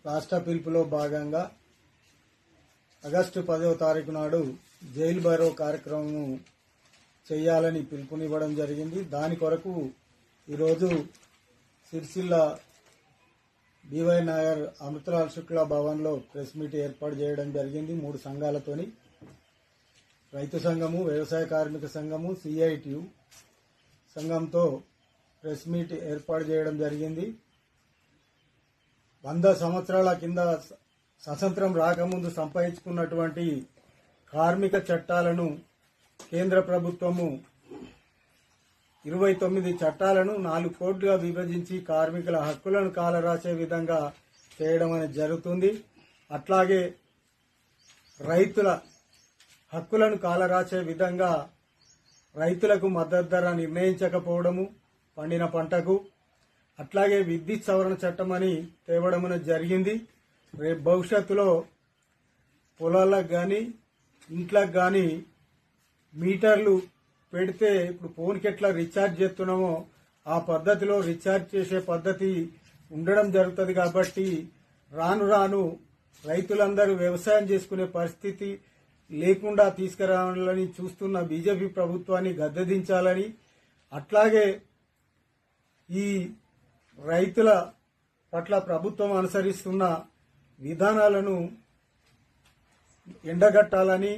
రాష్ట్ర పిలుపులో భాగంగా ఆగస్టు 10వ తారీఖు నాడు జైలు భరో కార్యక్రమం చేయాలని పిలుపునివ్వడం జరిగింది. దాని కొరకు ఈరోజు సిరిసిల్ల బీవై నగర్ అమృతలాల్ శుక్లా భవన్లో ప్రెస్ మీట్ ఏర్పాటు చేయడం జరిగింది. 3 సంఘాలతోని రైతు సంఘము, వ్యవసాయ కార్మిక సంఘము, సిఐటియు సంఘంతో ప్రెస్ మీట్ ఏర్పాటు చేయడం జరిగింది. 100 సంవత్సరాల కింద స్వతంత్రం రాకముందు సంపాదించుకున్నటువంటి కార్మిక చట్టాలను కేంద్ర ప్రభుత్వము 29 చట్టాలను 4 కోట్లుగా విభజించి కార్మికుల హక్కులను కాలరాసే విధంగా చేయడం అనేది జరుగుతుంది. అట్లాగే రైతుల హక్కులను కాలరాసే విధంగా రైతులకు మద్దతు ధర నిర్ణయించకపోవడము పండిన పంటకు, అట్లాగే విద్యుత్ సవరణ చట్టం అని తేవడం అనేది జరిగింది. రేపు భవిష్యత్తులో పొలాలకు కానీ ఇంట్లకు కానీ మీటర్లు పెడితే ఇప్పుడు ఫోన్కి ఎట్లా రీఛార్జ్ చేస్తున్నామో ఆ పద్ధతిలో రీఛార్జ్ చేసే పద్ధతి ఉండడం జరుగుతుంది. కాబట్టి రాను రాను రైతులందరూ వ్యవసాయం చేసుకునే పరిస్థితి లేకుండా తీసుకురావాలని చూస్తున్న బీజేపీ ప్రభుత్వాన్ని గద్దెదించాలని, అట్లాగే ఈ రైతుల పట్ల ప్రభుత్వం అనుసరిస్తున్న విధానాలను ఎండగట్టాలని,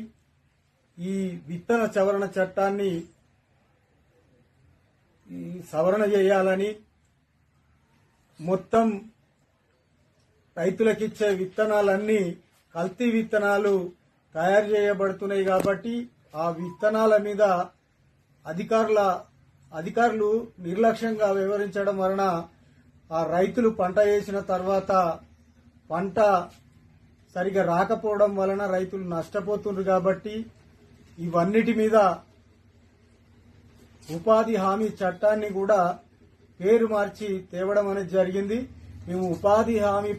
ఈ విత్తన సవరణ చట్టాన్ని సవరణ చేయాలని, మొత్తం రైతులకిచ్చే విత్తనాలన్నీ కల్తీ విత్తనాలు తయారు చేయబడుతున్నాయి. కాబట్టి ఆ విత్తనాల మీద అధికారులు నిర్లక్ష్యంగా వ్యవహరించడం వలన ఆ రైతులు పంట వేసిన తర్వాత పంట సరిగా రాకపోవడం వలన రైతులు నష్టపోతున్నారు. కాబట్టి ఇవన్నిటి మీద ఉపాధి హామీ చట్టాన్ని కూడా పేరు మార్చి తేవడం అనేది జరిగింది. మేము ఉపాధి హామీ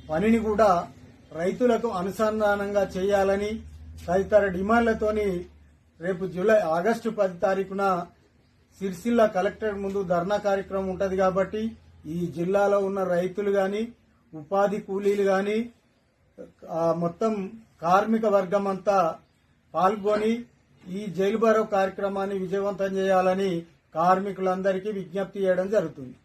పనిని కూడా రైతులకు అనుసంధానంగా చేయాలని తదితర డిమాండ్లతోని రేపు ఆగస్టు 10 తారీఖున సిరిసిల్ల కలెక్టరేట్ ముందు ధర్నా కార్యక్రమం ఉంటుంది. కాబట్టి ఈ జిల్లాలో ఉన్న రైతులు గాని, ఉపాధి కూలీలు గాని, మొత్తం కార్మిక వర్గం అంతా పాల్గొని ఈ జైలు భరో కార్యక్రమాన్ని విజయవంతం చేయాలని కార్మికులందరికీ విజ్ఞప్తి చేయడం జరుగుతుంది.